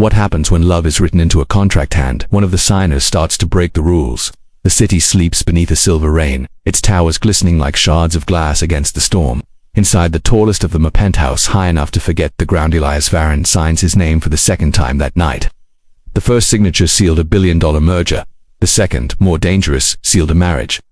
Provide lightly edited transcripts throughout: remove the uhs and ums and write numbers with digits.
What happens when love is written into a contract hand? One of the signers starts to break the rules. The city sleeps beneath a silver rain, its towers glistening like shards of glass against the storm. Inside the tallest of them, a penthouse high enough to forget the ground, Elias Varren signs his name for the second time that night. The first signature sealed a billion-dollar merger. The second, more dangerous, sealed a marriage.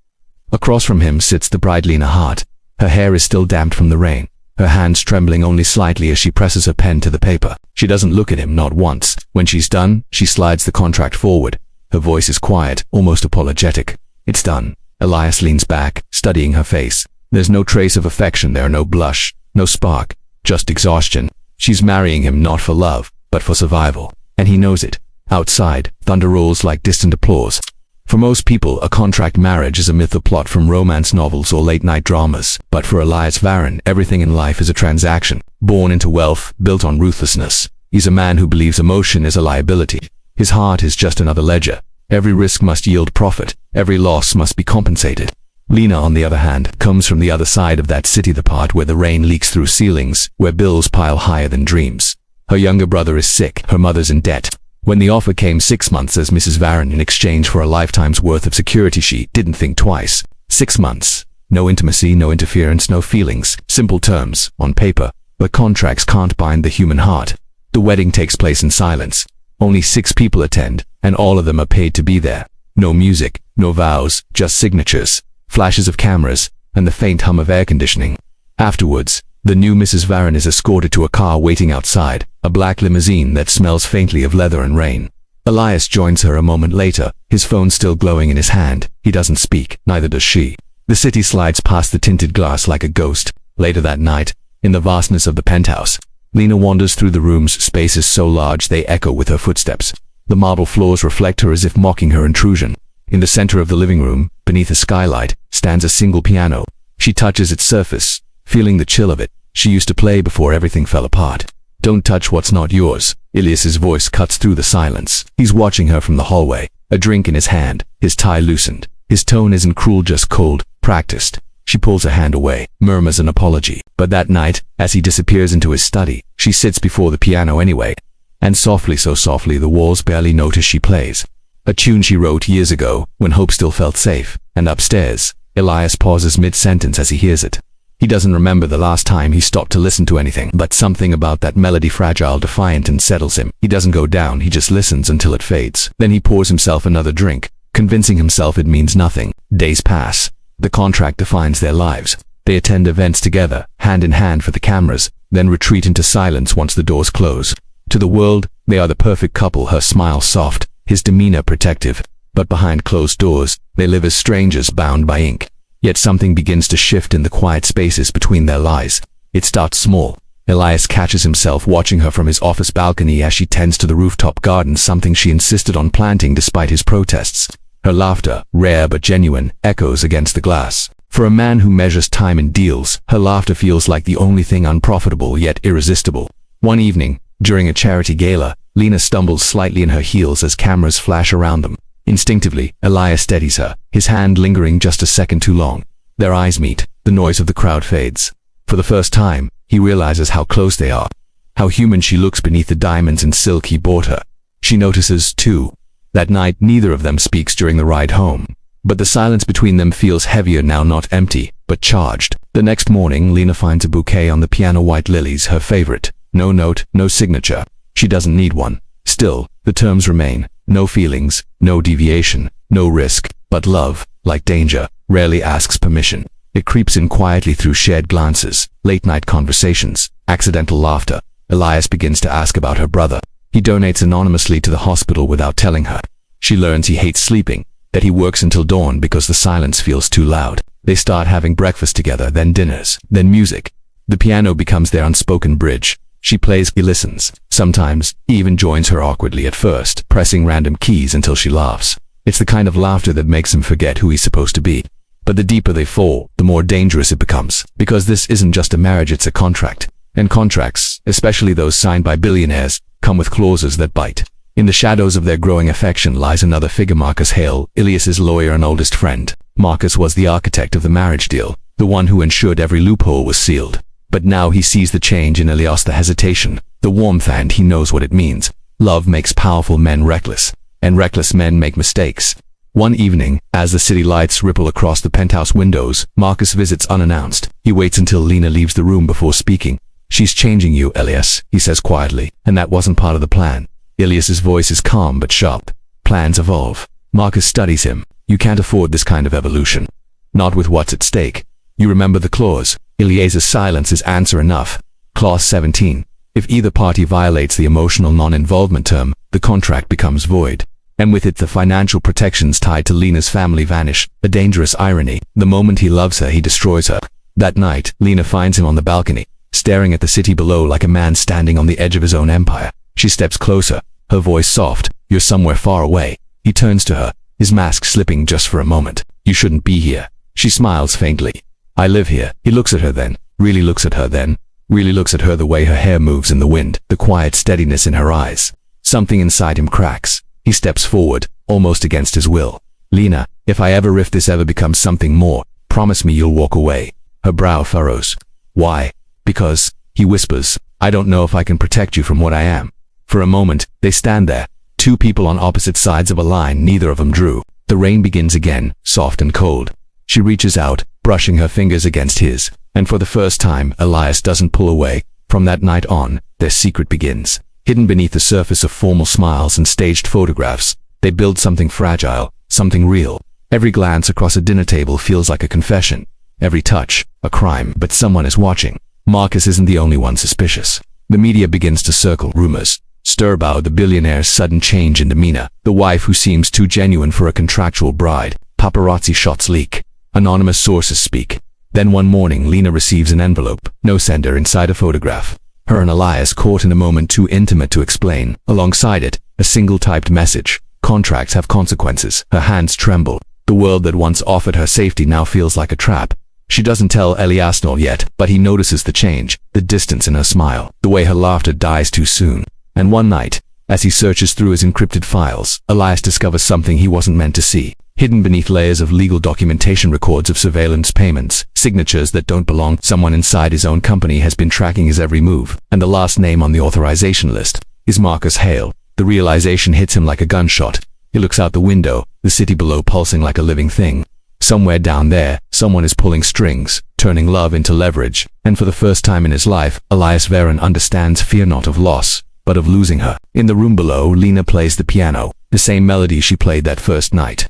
Across from him sits the bride Lena Hart. Her hair is still damp from the rain, her hands trembling only slightly as she presses her pen to the paper. She doesn't look at him, not once. When she's done, she slides the contract forward. Her voice is quiet, almost apologetic. It's done. Elias leans back, studying her face. There's no trace of affection there, no blush, no spark, just exhaustion. She's marrying him not for love, but for survival. And he knows it. Outside, thunder rolls like distant applause. For most people, a contract marriage is a myth, a plot from romance novels or late-night dramas. But for Elias Varren, everything in life is a transaction. Born into wealth, built on ruthlessness. He's a man who believes emotion is a liability. His heart is just another ledger. Every risk must yield profit. Every loss must be compensated. Lena, on the other hand, comes from the other side of that city, the part where the rain leaks through ceilings, where bills pile higher than dreams. Her younger brother is sick, her mother's in debt. When the offer came 6 months as Mrs. Varren in exchange for a lifetime's worth of security, she didn't think twice. 6 months. No intimacy, no interference, no feelings. Simple terms, on paper. But contracts can't bind the human heart. The wedding takes place in silence. Only 6 people attend, and all of them are paid to be there. No music, no vows, just signatures, flashes of cameras, and the faint hum of air conditioning. Afterwards, the new Mrs. Varren is escorted to a car waiting outside, a black limousine that smells faintly of leather and rain. Elias joins her a moment later, his phone still glowing in his hand. He doesn't speak, neither does she. The city slides past the tinted glass like a ghost. Later that night, in the vastness of the penthouse, Lena wanders through the room's spaces so large they echo with her footsteps. The marble floors reflect her as if mocking her intrusion. In the center of the living room, beneath a skylight, stands a single piano. She touches its surface, feeling the chill of it. She used to play before everything fell apart. Don't touch what's not yours. Elias's voice cuts through the silence. He's watching her from the hallway, a drink in his hand, his tie loosened. His tone isn't cruel, just cold, practiced. She pulls her hand away, murmurs an apology. But that night, as he disappears into his study, she sits before the piano anyway. And softly, so softly the walls barely notice, she plays. A tune she wrote years ago, when hope still felt safe. And upstairs, Elias pauses mid-sentence as he hears it. He doesn't remember the last time he stopped to listen to anything, but something about that melody, fragile, defiant, unsettles him. He doesn't go down, he just listens until it fades. Then he pours himself another drink, convincing himself it means nothing. Days pass. The contract defines their lives. They attend events together, hand in hand for the cameras, then retreat into silence once the doors close. To the world, they are the perfect couple, her smile soft, his demeanor protective. But behind closed doors, they live as strangers bound by ink. Yet something begins to shift in the quiet spaces between their lives. It starts small. Elias catches himself watching her from his office balcony as she tends to the rooftop garden, something she insisted on planting despite his protests. Her laughter, rare but genuine, echoes against the glass. For a man who measures time in deals, her laughter feels like the only thing unprofitable yet irresistible. One evening, during a charity gala, Lena stumbles slightly in her heels as cameras flash around them. Instinctively, Elias steadies her, his hand lingering just a second too long. Their eyes meet, the noise of the crowd fades. For the first time, he realizes how close they are, how human she looks beneath the diamonds and silk he bought her. She notices, too. That night, neither of them speaks during the ride home. But the silence between them feels heavier now, not empty, but charged. The next morning, Lena finds a bouquet on the piano, white lilies, her favorite. No note, no signature. She doesn't need one. Still, the terms remain. No feelings, no deviation, no risk, but love, like danger, rarely asks permission. It creeps in quietly through shared glances, late-night conversations, accidental laughter. Elias begins to ask about her brother. He donates anonymously to the hospital without telling her. She learns he hates sleeping, that he works until dawn because the silence feels too loud. They start having breakfast together, then dinners, then music. The piano becomes their unspoken bridge. She plays, he listens. Sometimes, he even joins her awkwardly at first, pressing random keys until she laughs. It's the kind of laughter that makes him forget who he's supposed to be. But the deeper they fall, the more dangerous it becomes. Because this isn't just a marriage, it's a contract. And contracts, especially those signed by billionaires, come with clauses that bite. In the shadows of their growing affection lies another figure, Marcus Hale, Elias's lawyer and oldest friend. Marcus was the architect of the marriage deal, the one who ensured every loophole was sealed. But now he sees the change in Elias, the hesitation, the warmth, and he knows what it means. Love makes powerful men reckless, and reckless men make mistakes. One evening, as the city lights ripple across the penthouse windows, Marcus visits unannounced. He waits until Lena leaves the room before speaking. "She's changing you, Elias," he says quietly, "and that wasn't part of the plan." Elias's voice is calm but sharp. "Plans evolve." Marcus studies him. "You can't afford this kind of evolution. Not with what's at stake. You remember the clause?" Elias's silence is answer enough. Clause 17. If either party violates the emotional non-involvement term, the contract becomes void. And with it the financial protections tied to Lena's family vanish. A dangerous irony. The moment he loves her, he destroys her. That night, Lena finds him on the balcony, staring at the city below like a man standing on the edge of his own empire. She steps closer, her voice soft. "You're somewhere far away." He turns to her, his mask slipping just for a moment. "You shouldn't be here." She smiles faintly. "I live here." He looks at her then, really looks at her then, really looks at her, the way her hair moves in the wind, the quiet steadiness in her eyes. Something inside him cracks. He steps forward, almost against his will. "Lena, if this ever becomes something more, promise me you'll walk away." Her brow furrows. "Why?" "Because," he whispers, "I don't know if I can protect you from what I am." For a moment, they stand there, two people on opposite sides of a line neither of them drew. The rain begins again, soft and cold. She reaches out, brushing her fingers against his, and for the first time, Elias doesn't pull away. From that night on, their secret begins. Hidden beneath the surface of formal smiles and staged photographs, they build something fragile, something real. Every glance across a dinner table feels like a confession. Every touch, a crime, but someone is watching. Marcus isn't the only one suspicious. The media begins to circle rumors. Stir about the billionaire's sudden change in demeanor, the wife who seems too genuine for a contractual bride. Paparazzi shots leak. Anonymous sources speak. Then one morning, Lena receives an envelope, no sender, inside a photograph. Her and Elias caught in a moment too intimate to explain. Alongside it, a single typed message. "Contracts have consequences." Her hands tremble. The world that once offered her safety now feels like a trap. She doesn't tell Elias yet, but he notices the change, the distance in her smile, the way her laughter dies too soon. And one night, as he searches through his encrypted files, Elias discovers something he wasn't meant to see. Hidden beneath layers of legal documentation, records of surveillance payments, signatures that don't belong. Someone inside his own company has been tracking his every move, and the last name on the authorization list is Marcus Hale. The realization hits him like a gunshot. He looks out the window, the city below pulsing like a living thing. Somewhere down there, someone is pulling strings, turning love into leverage, and for the first time in his life, Elias Varen understands fear not of loss, but of losing her. In the room below, Lena plays the piano, the same melody she played that first night.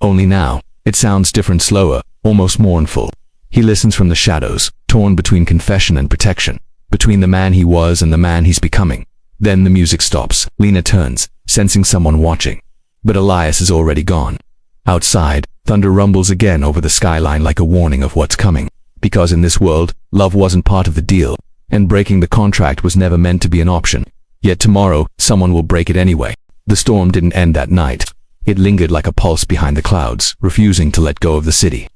Only now, it sounds different, slower, almost mournful. He listens from the shadows, torn between confession and protection, between the man he was and the man he's becoming. Then the music stops. Lena turns, sensing someone watching. But Elias is already gone. Outside, thunder rumbles again over the skyline like a warning of what's coming. Because in this world, love wasn't part of the deal, and breaking the contract was never meant to be an option. Yet tomorrow, someone will break it anyway. The storm didn't end that night. It lingered like a pulse behind the clouds, refusing to let go of the city.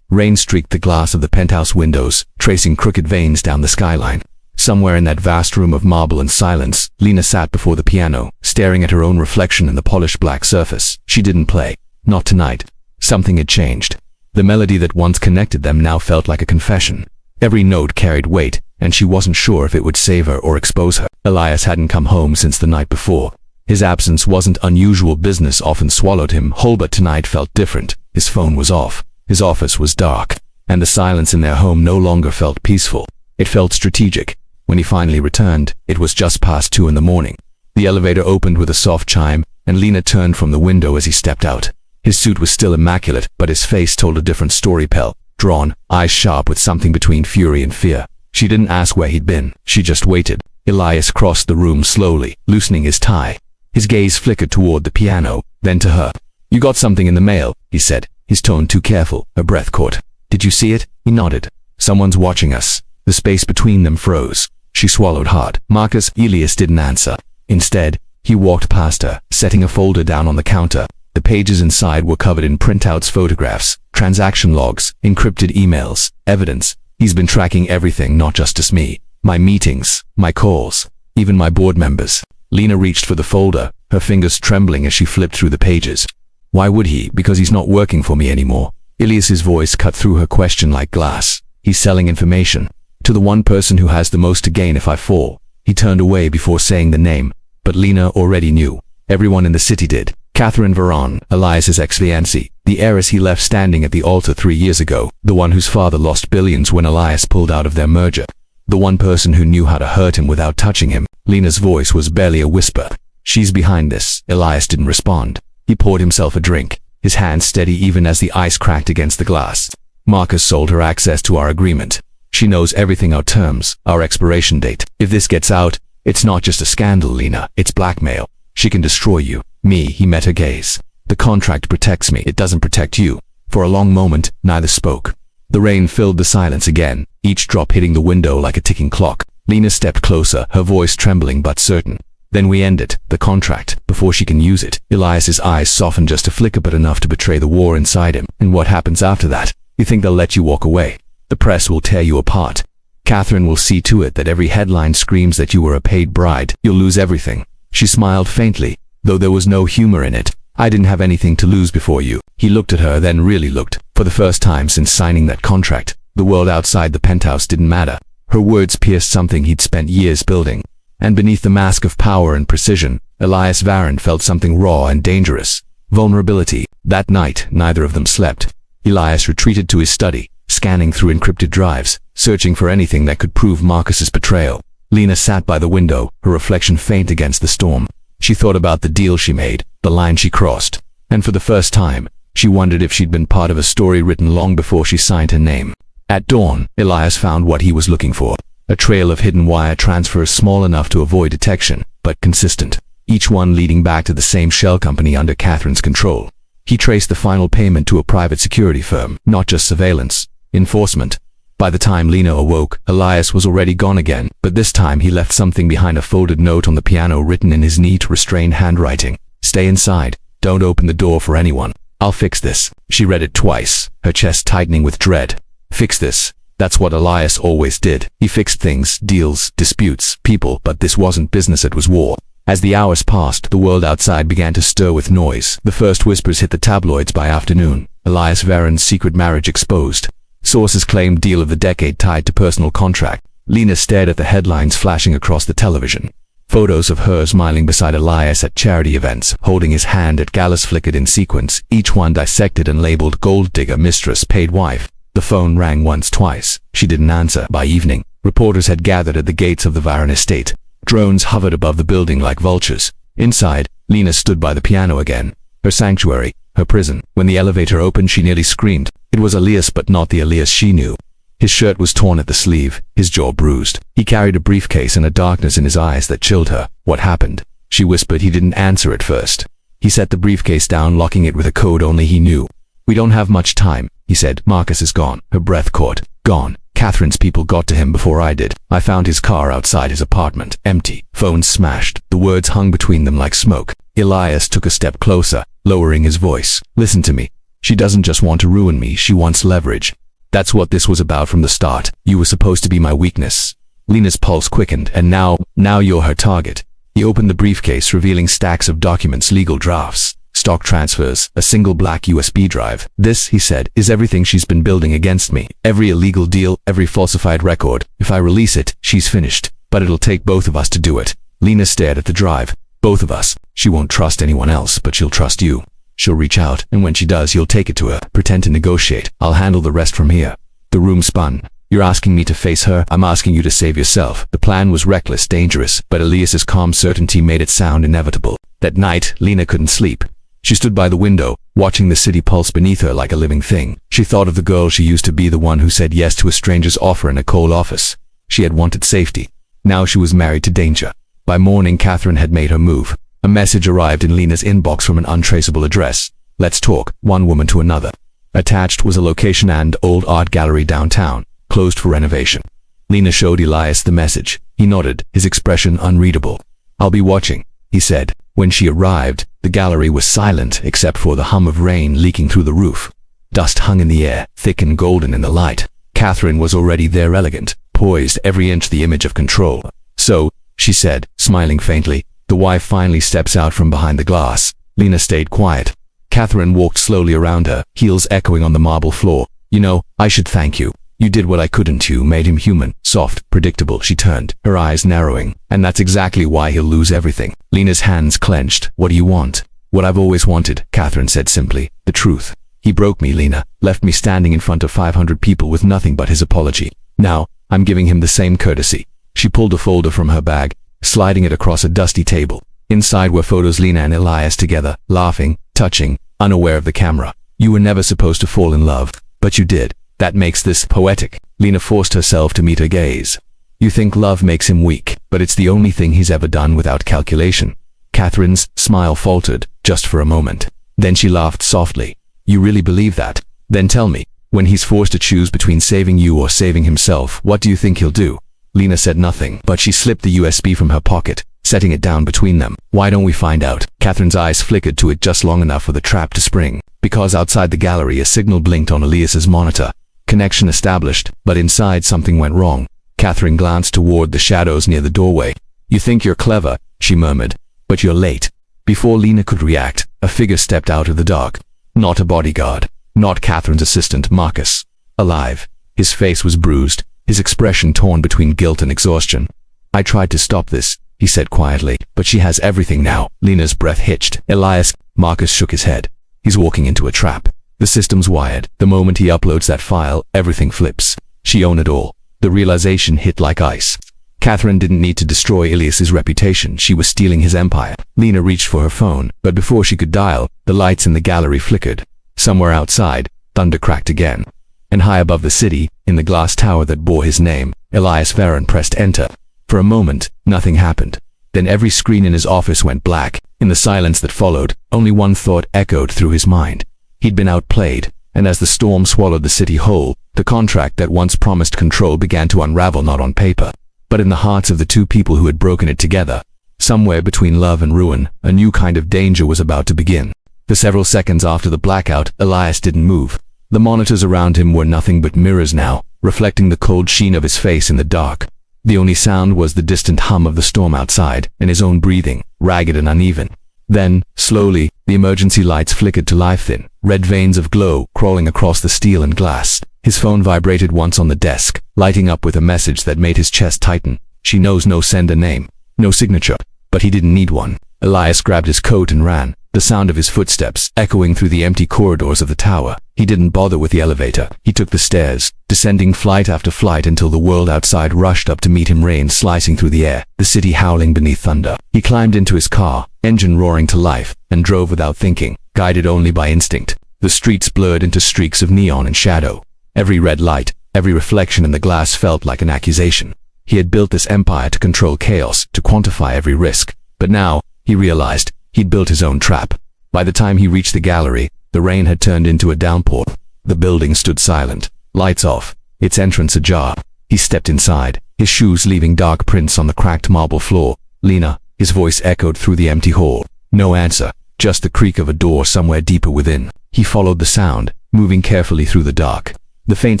Rain streaked the glass of the penthouse windows, tracing crooked veins down the skyline. Somewhere in that vast room of marble and silence, Lena sat before the piano, staring at her own reflection in the polished black surface. She didn't play. Not tonight. Something had changed. The melody that once connected them now felt like a confession. Every note carried weight, and she wasn't sure if it would save her or expose her. Elias hadn't come home since the night before. His absence wasn't unusual. Business often swallowed him whole, but tonight felt different. His phone was off. His office was dark. And the silence in their home no longer felt peaceful. It felt strategic. When he finally returned, it was just past 2 in the morning. The elevator opened with a soft chime, and Lena turned from the window as he stepped out. His suit was still immaculate, but his face told a different story. Pale, drawn, eyes sharp with something between fury and fear. She didn't ask where he'd been. She just waited. Elias crossed the room slowly, loosening his tie. His gaze flickered toward the piano, then to her. "You got something in the mail," he said, his tone too careful. Her breath caught. "Did you see it?" He nodded. "Someone's watching us." The space between them froze. She swallowed hard. Marcus. Elias didn't answer. Instead, he walked past her, setting a folder down on the counter. The pages inside were covered in printouts, photographs, transaction logs, encrypted emails, evidence. He's been tracking everything, not just me. My meetings, my calls, even my board members. Lena reached for the folder, her fingers trembling as she flipped through the pages. "Why would he? Because he's not working for me anymore." Elias's voice cut through her question like glass. "He's selling information to the one person who has the most to gain if I fall." He turned away before saying the name, But Lena already knew. Everyone in the city did. Catherine Veron, Elias's ex-fiancée, the heiress he left standing at the altar 3 years ago, the one whose father lost billions when Elias pulled out of their merger. The one person who knew how to hurt him without touching him. Lena's voice was barely a whisper. She's behind this. Elias didn't respond. He poured himself a drink, his hand steady even as the ice cracked against the glass. Marcus sold her access to our agreement. She knows everything, our terms, our expiration date. If this gets out, it's not just a scandal, Lena, it's blackmail. She can destroy you. Me, he met her gaze. The contract protects me, it doesn't protect you. For a long moment, neither spoke. The rain filled the silence again, each drop hitting the window like a ticking clock. Lena stepped closer, her voice trembling but certain. Then we end it, the contract, before she can use it. Elias's eyes softened just a flicker but enough to betray the war inside him. And what happens after that? You think they'll let you walk away? The press will tear you apart. Catherine will see to it that every headline screams that you were a paid bride. You'll lose everything. She smiled faintly, though there was no humor in it. I didn't have anything to lose before you. He looked at her, then really looked. For the first time since signing that contract, the world outside the penthouse didn't matter. Her words pierced something he'd spent years building. And beneath the mask of power and precision, Elias Varon felt something raw and dangerous. Vulnerability. That night, neither of them slept. Elias retreated to his study, scanning through encrypted drives, searching for anything that could prove Marcus's betrayal. Lena sat by the window, her reflection faint against the storm. She thought about the deal she made, the line she crossed. And for the first time, she wondered if she'd been part of a story written long before she signed her name. At dawn, Elias found what he was looking for. A trail of hidden wire transfers small enough to avoid detection, but consistent. Each one leading back to the same shell company under Catherine's control. He traced the final payment to a private security firm, not just surveillance, enforcement. By the time Lena awoke, Elias was already gone again, but this time he left something behind, a folded note on the piano written in his neat, restrained handwriting. Stay inside. Don't open the door for anyone. I'll fix this. She read it twice, her chest tightening with dread. Fix this. That's what Elias always did. He fixed things, deals, disputes, people, but this wasn't business, it was war. As the hours passed, the world outside began to stir with noise. The first whispers hit the tabloids by afternoon. Elias Varon's secret marriage exposed. Sources claimed deal of the decade tied to personal contract. Lena stared at the headlines flashing across the television. Photos of her smiling beside Elias at charity events, holding his hand at galas flickered in sequence, each one dissected and labeled gold digger, mistress, paid wife. The phone rang once, twice. She didn't answer. By evening, reporters had gathered at the gates of the Varon estate. Drones hovered above the building like vultures. Inside, Lena stood by the piano again. Her sanctuary, her prison. When the elevator opened, she nearly screamed. It was Elias, but not the Elias she knew. His shirt was torn at the sleeve, his jaw bruised. He carried a briefcase and a darkness in his eyes that chilled her. What happened? She whispered. He didn't answer at first. He set the briefcase down, locking it with a code only he knew. We don't have much time, he said. Marcus is gone. Her breath caught. Gone. Catherine's people got to him before I did. I found his car outside his apartment, empty. Phone smashed. The words hung between them like smoke. Elias took a step closer, lowering his voice. Listen to me. She doesn't just want to ruin me, she wants leverage. That's what this was about from the start. You were supposed to be my weakness. Lena's pulse quickened, and now you're her target. He opened the briefcase, revealing stacks of documents, legal drafts, stock transfers, a single black USB drive. This, he said, is everything she's been building against me. Every illegal deal, every falsified record. If I release it, she's finished. But it'll take both of us to do it. Lena stared at the drive. Both of us. She won't trust anyone else, but she'll trust you. She'll reach out, and when she does, you'll take it to her. Pretend to negotiate. I'll handle the rest from here. The room spun. You're asking me to face her? I'm asking you to save yourself. The plan was reckless, dangerous, but Elias's calm certainty made it sound inevitable. That night, Lena couldn't sleep. She stood by the window, watching the city pulse beneath her like a living thing. She thought of the girl she used to be, the one who said yes to a stranger's offer in a cold office. She had wanted safety. Now she was married to danger. By morning, Catherine had made her move. A message arrived in Lena's inbox from an untraceable address. Let's talk, one woman to another. Attached was a location and old art gallery downtown, closed for renovation. Lena showed Elias the message. He nodded, his expression unreadable. I'll be watching, he said. When she arrived, the gallery was silent except for the hum of rain leaking through the roof. Dust hung in the air, thick and golden in the light. Catherine was already there, elegant, poised, every inch the image of control. So, she said, smiling faintly, the wife finally steps out from behind the glass. Lena stayed quiet. Catherine walked slowly around her, heels echoing on the marble floor. You know, I should thank you. You did what I couldn't. You made him human, soft, predictable. She turned, her eyes narrowing. And that's exactly why he'll lose everything. Lena's hands clenched. What do you want? What I've always wanted, Catherine said simply. The truth. He broke me, Lena, left me standing in front of 500 people with nothing but his apology. Now, I'm giving him the same courtesy. She pulled a folder from her bag, sliding it across a dusty table. Inside were photos Lena and Elias together, laughing, touching, unaware of the camera. You were never supposed to fall in love, but you did. That makes this poetic. Lena forced herself to meet her gaze. You think love makes him weak, but it's the only thing he's ever done without calculation. Catherine's smile faltered, just for a moment. Then she laughed softly. You really believe that? Then tell me, when he's forced to choose between saving you or saving himself, what do you think he'll do? Lena said nothing, but she slipped the USB from her pocket, setting it down between them. Why don't we find out? Catherine's eyes flickered to it just long enough for the trap to spring. Because outside the gallery a signal blinked on Elias's monitor. Connection established, but inside something went wrong. Catherine glanced toward the shadows near the doorway. You think you're clever, she murmured, but you're late. Before Lena could react, a figure stepped out of the dark. Not a bodyguard. Not Catherine's assistant, Marcus. Alive. His face was bruised, his expression torn between guilt and exhaustion. I tried to stop this, he said quietly, but she has everything now. Lena's breath hitched. Elias, Marcus shook his head. He's walking into a trap. The system's wired. The moment he uploads that file, everything flips. She owned it all. The realization hit like ice. Catherine didn't need to destroy Elias's reputation. She was stealing his empire. Lena reached for her phone, but before she could dial, the lights in the gallery flickered. Somewhere outside, thunder cracked again. And high above the city, in the glass tower that bore his name, Elias Varon pressed enter. For a moment, nothing happened. Then every screen in his office went black. In the silence that followed, only one thought echoed through his mind. He'd been outplayed, and as the storm swallowed the city whole, the contract that once promised control began to unravel, not on paper, but in the hearts of the two people who had broken it together. Somewhere between love and ruin, a new kind of danger was about to begin. For several seconds after the blackout, Elias didn't move. The monitors around him were nothing but mirrors now, reflecting the cold sheen of his face in the dark. The only sound was the distant hum of the storm outside, and his own breathing, ragged and uneven. Then, slowly, the emergency lights flickered to life-thin, red veins of glow crawling across the steel and glass. His phone vibrated once on the desk, lighting up with a message that made his chest tighten. She knows no sender name, no signature, but he didn't need one. Elias grabbed his coat and ran, the sound of his footsteps echoing through the empty corridors of the tower. He didn't bother with the elevator. He took the stairs, descending flight after flight until the world outside rushed up to meet him, rain slicing through the air, the city howling beneath thunder. He climbed into his car, engine roaring to life, and drove without thinking, guided only by instinct. The streets blurred into streaks of neon and shadow. Every red light, every reflection in the glass felt like an accusation. He had built this empire to control chaos, to quantify every risk. But now, he realized, he'd built his own trap. By the time he reached the gallery, the rain had turned into a downpour. The building stood silent, lights off, its entrance ajar. He stepped inside, his shoes leaving dark prints on the cracked marble floor. Lena, his voice echoed through the empty hall. No answer, just the creak of a door somewhere deeper within. He followed the sound, moving carefully through the dark. The faint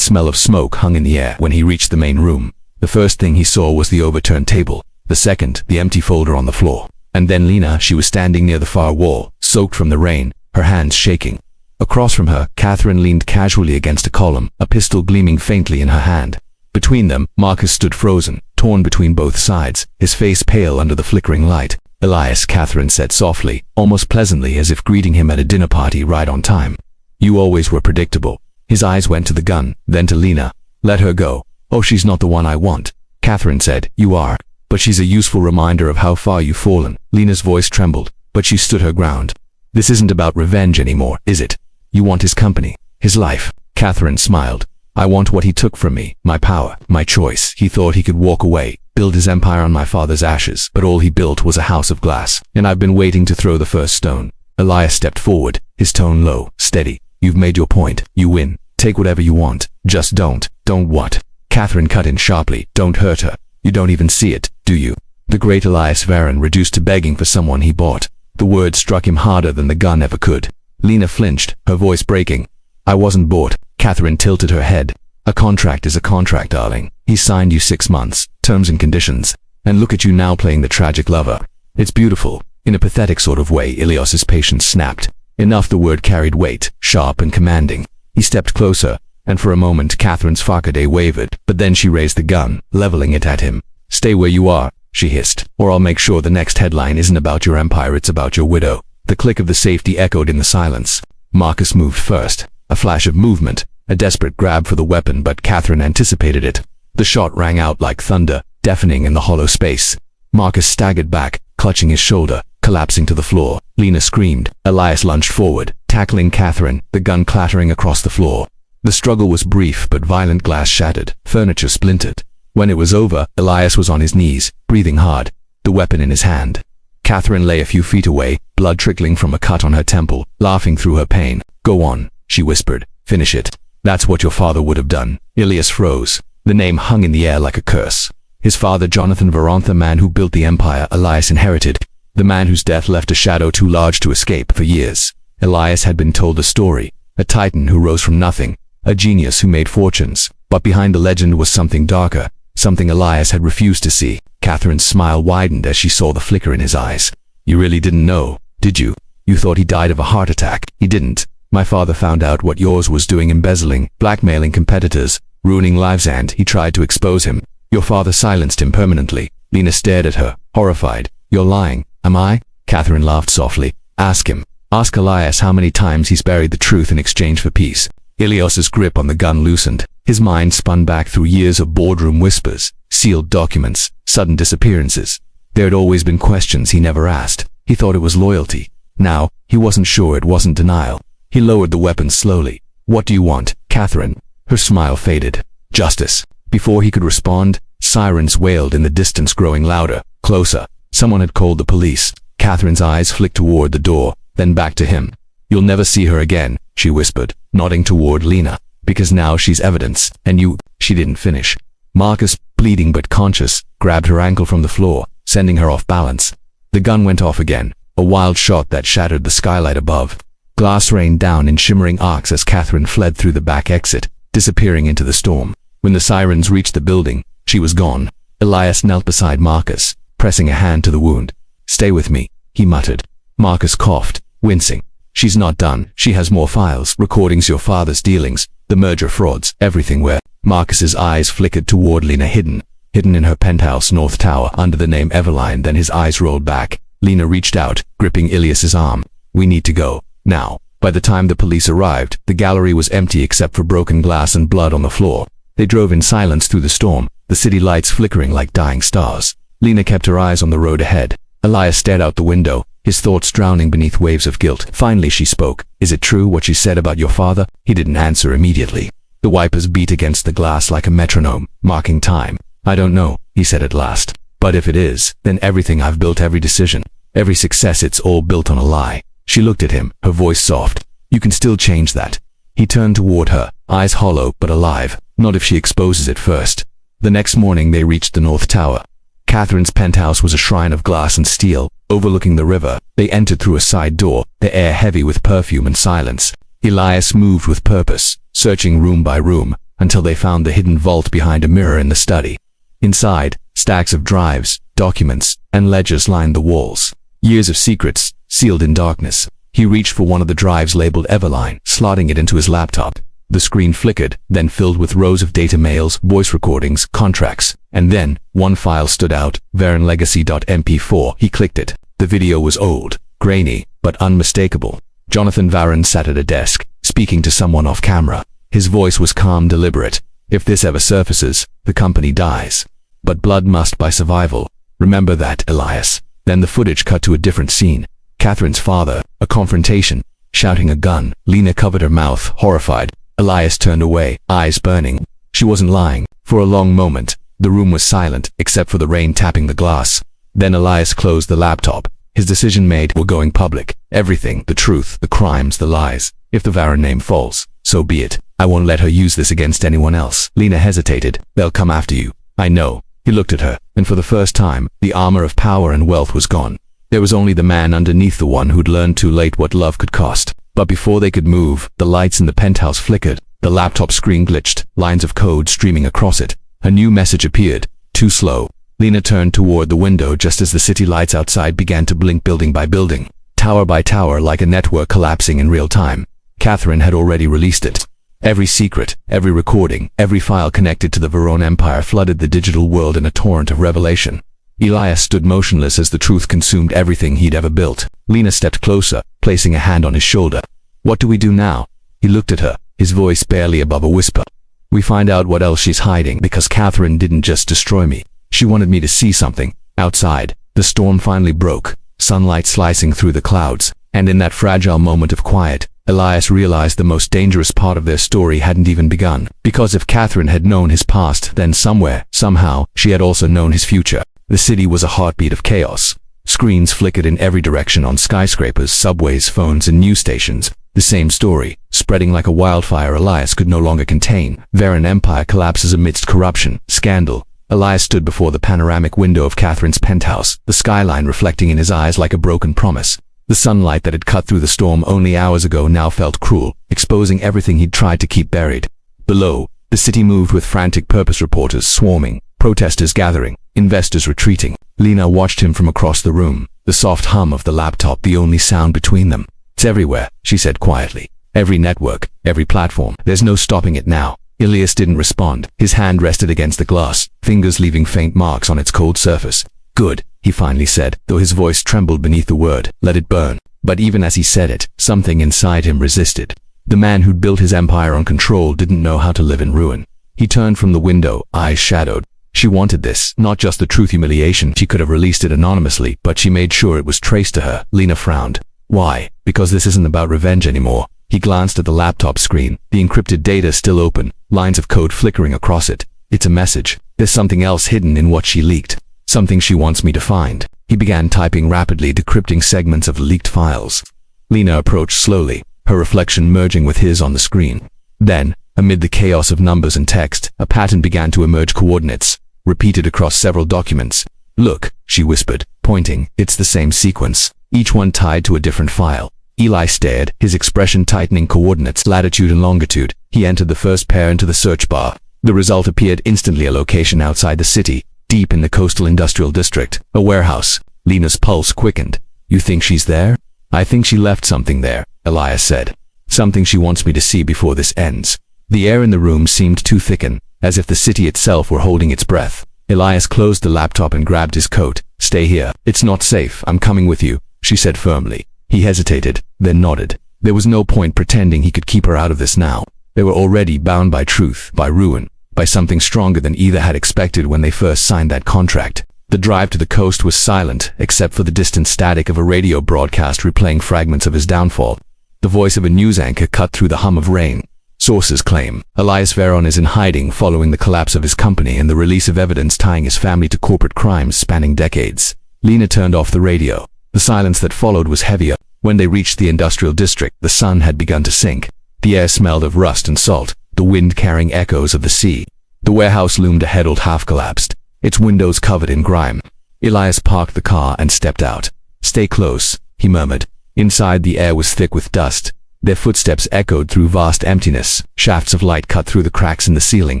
smell of smoke hung in the air. When he reached the main room, the first thing he saw was the overturned table. The second, the empty folder on the floor. And then Lena, she was standing near the far wall, soaked from the rain, her hands shaking. Across from her, Catherine leaned casually against a column, a pistol gleaming faintly in her hand. Between them, Marcus stood frozen, torn between both sides, his face pale under the flickering light. Elias, Catherine said softly, almost pleasantly, as if greeting him at a dinner party right on time. You always were predictable. His eyes went to the gun, then to Lena. Let her go. Oh, she's not the one I want. Catherine said, you are. But she's a useful reminder of how far you've fallen. Lena's voice trembled, but she stood her ground. This isn't about revenge anymore, is it? You want his company, his life. Catherine smiled. I want what he took from me, my power, my choice. He thought he could walk away, build his empire on my father's ashes, but all he built was a house of glass, and I've been waiting to throw the first stone. Elias stepped forward, his tone low, steady. You've made your point. You win. Take whatever you want. Just don't. Don't what? Catherine cut in sharply. Don't hurt her. You don't even see it, do you? The great Elias Varon reduced to begging for someone he bought. The word struck him harder than the gun ever could. Lena flinched, her voice breaking. I wasn't bought. Catherine tilted her head. A contract is a contract, darling. He signed you 6 months, terms and conditions. And look at you now playing the tragic lover. It's beautiful. In a pathetic sort of way, Ilias's patience snapped. Enough. The word carried weight, sharp and commanding. He stepped closer, and for a moment Catherine's Farkaday wavered, but then she raised the gun, leveling it at him. "Stay where you are," she hissed, "or I'll make sure the next headline isn't about your empire, it's about your widow." The click of the safety echoed in the silence. Marcus moved first. A flash of movement, a desperate grab for the weapon, but Catherine anticipated it. The shot rang out like thunder, deafening in the hollow space. Marcus staggered back, clutching his shoulder, collapsing to the floor. Lena screamed. Elias lunged forward, tackling Catherine, the gun clattering across the floor. The struggle was brief, but violent. Glass shattered, furniture splintered. When it was over, Elias was on his knees, breathing hard, the weapon in his hand. Catherine lay a few feet away, blood trickling from a cut on her temple, laughing through her pain. "Go on," she whispered. "Finish it. That's what your father would have done." Elias froze. The name hung in the air like a curse. His father, Jonathan Varant, the man who built the empire Elias inherited. The man whose death left a shadow too large to escape. For years, Elias had been told a story. A titan who rose from nothing. A genius who made fortunes. But behind the legend was something darker. Something Elias had refused to see. Catherine's smile widened as she saw the flicker in his eyes. "You really didn't know, did you? You thought he died of a heart attack." "He didn't. My father found out what yours was doing, embezzling, blackmailing competitors, ruining lives, and he tried to expose him. Your father silenced him permanently." Lena stared at her, horrified. "You're lying." "Am I?" Catherine laughed softly. "Ask him. Ask Elias how many times he's buried the truth in exchange for peace." Elias's grip on the gun loosened. His mind spun back through years of boardroom whispers, sealed documents, sudden disappearances. There had always been questions he never asked. He thought it was loyalty. Now, he wasn't sure it wasn't denial. He lowered the weapon slowly. "What do you want, Catherine?" Her smile faded. "Justice." Before he could respond, sirens wailed in the distance, growing louder, closer. Someone had called the police. Catherine's eyes flicked toward the door, then back to him. "You'll never see her again," she whispered, nodding toward Lena. "Because now she's evidence, and you—" She didn't finish. Marcus, bleeding but conscious, grabbed her ankle from the floor, sending her off balance. The gun went off again, a wild shot that shattered the skylight above. Glass rained down in shimmering arcs as Catherine fled through the back exit, disappearing into the storm. When the sirens reached the building, she was gone. Elias knelt beside Marcus, pressing a hand to the wound. "Stay with me," he muttered. Marcus coughed, wincing. "She's not done. She has more files, recordings, your father's dealings, the merger frauds, everything." "Where?" Marcus's eyes flickered toward Lena. Hidden in her penthouse north tower under the name Eveline. Then his eyes rolled back. Lena reached out, gripping Elias's arm. "We need to go. Now." By the time the police arrived, the gallery was empty except for broken glass and blood on the floor. They drove in silence through the storm, the city lights flickering like dying stars. Lena kept her eyes on the road ahead. Elias stared out the window, his thoughts drowning beneath waves of guilt. Finally she spoke. "Is it true what she said about your father?" He didn't answer immediately. The wipers beat against the glass like a metronome, marking time. "I don't know," he said at last. "But if it is, then everything I've built, every decision, every success, it's all built on a lie." She looked at him, her voice soft. "You can still change that." He turned toward her, eyes hollow but alive. "Not if she exposes it first." The next morning they reached the North Tower. Catherine's penthouse was a shrine of glass and steel, overlooking the river. They entered through a side door, the air heavy with perfume and silence. Elias moved with purpose, searching room by room, until they found the hidden vault behind a mirror in the study. Inside, stacks of drives, documents, and ledgers lined the walls. Years of secrets, sealed in darkness. He reached for one of the drives labeled Eveline, slotting it into his laptop. The screen flickered, then filled with rows of data mails, voice recordings, contracts. And then, one file stood out, VaronLegacy.mp4. He clicked it. The video was old, grainy, but unmistakable. Jonathan Varon sat at a desk, speaking to someone off camera. His voice was calm, deliberate. "If this ever surfaces, the company dies. But blood must buy survival. Remember that, Elias." Then the footage cut to a different scene. Catherine's father, a confrontation, shouting a gun. Lena covered her mouth, horrified. Elias turned away, eyes burning. She wasn't lying. For a long moment, the room was silent, except for the rain tapping the glass. Then Elias closed the laptop. His decision made. "We're going public. Everything, the truth, the crimes, the lies. If the Varon name falls, so be it. I won't let her use this against anyone else." Lena hesitated. "They'll come after you." "I know." He looked at her, and for the first time, the armor of power and wealth was gone. There was only the man underneath, the one who'd learned too late what love could cost. But before they could move, the lights in the penthouse flickered. The laptop screen glitched, lines of code streaming across it. A new message appeared, too slow. Lena turned toward the window just as the city lights outside began to blink, building by building, tower by tower, like a network collapsing in real time. Catherine had already released it. Every secret, every recording, every file connected to the Veron Empire flooded the digital world in a torrent of revelation. Elias stood motionless as the truth consumed everything he'd ever built. Lena stepped closer, placing a hand on his shoulder. "What do we do now?" He looked at her, his voice barely above a whisper. "We find out what else she's hiding, because Catherine didn't just destroy me. She wanted me to see something." Outside, the storm finally broke, sunlight slicing through the clouds, and in that fragile moment of quiet, Elias realized the most dangerous part of their story hadn't even begun. Because if Catherine had known his past, then somewhere, somehow, she had also known his future. The city was a heartbeat of chaos. Screens flickered in every direction on skyscrapers, subways, phones, and news stations. The same story, spreading like a wildfire Elias could no longer contain. Veron Empire collapses amidst corruption, scandal. Elias stood before the panoramic window of Catherine's penthouse, the skyline reflecting in his eyes like a broken promise. The sunlight that had cut through the storm only hours ago now felt cruel, exposing everything he'd tried to keep buried. Below, the city moved with frantic purpose reporters swarming, protesters gathering, investors retreating. Lena watched him from across the room, the soft hum of the laptop the only sound between them. "It's everywhere," she said quietly. "Every network, every platform. There's no stopping it now." Elias didn't respond. His hand rested against the glass, fingers leaving faint marks on its cold surface. "Good," he finally said, though his voice trembled beneath the word. "Let it burn." But even as he said it, something inside him resisted. The man who'd built his empire on control didn't know how to live in ruin. He turned from the window, eyes shadowed. She wanted this, not just the truth humiliation. She could have released it anonymously, but she made sure it was traced to her. Lena frowned. "Why?" "Because this isn't about revenge anymore." He glanced at the laptop screen, the encrypted data still open, lines of code flickering across it. "It's a message. There's something else hidden in what she leaked. Something she wants me to find." He began typing rapidly, decrypting segments of the leaked files. Lena approached slowly, her reflection merging with his on the screen. Then, amid the chaos of numbers and text, a pattern began to emerge, coordinates, repeated across several documents. "Look," she whispered, pointing. "It's the same sequence, each one tied to a different file." Eli stared, his expression tightening. "Coordinates, latitude and longitude." He entered the first pair into the search bar. The result appeared instantly, a location outside the city, deep in the coastal industrial district, a warehouse. Lena's pulse quickened. "You think she's there?" "I think she left something there," Elias said. "Something she wants me to see before this ends." The air in the room seemed to thicken, as if the city itself were holding its breath. Elias closed the laptop and grabbed his coat. "Stay here. It's not safe. I'm coming with you," she said firmly. He hesitated, then nodded. There was no point pretending he could keep her out of this now. They were already bound by truth, by ruin, by something stronger than either had expected when they first signed that contract. The drive to the coast was silent, except for the distant static of a radio broadcast replaying fragments of his downfall. The voice of a news anchor cut through the hum of rain. Sources claim Elias Veron is in hiding following the collapse of his company and the release of evidence tying his family to corporate crimes spanning decades. Lena turned off the radio. The silence that followed was heavier. When they reached the industrial district, the sun had begun to sink. The air smelled of rust and salt, the wind carrying echoes of the sea. The warehouse loomed ahead, half-collapsed, its windows covered in grime. Elias parked the car and stepped out. "Stay close," he murmured. Inside, the air was thick with dust. Their footsteps echoed through vast emptiness. Shafts of light cut through the cracks in the ceiling,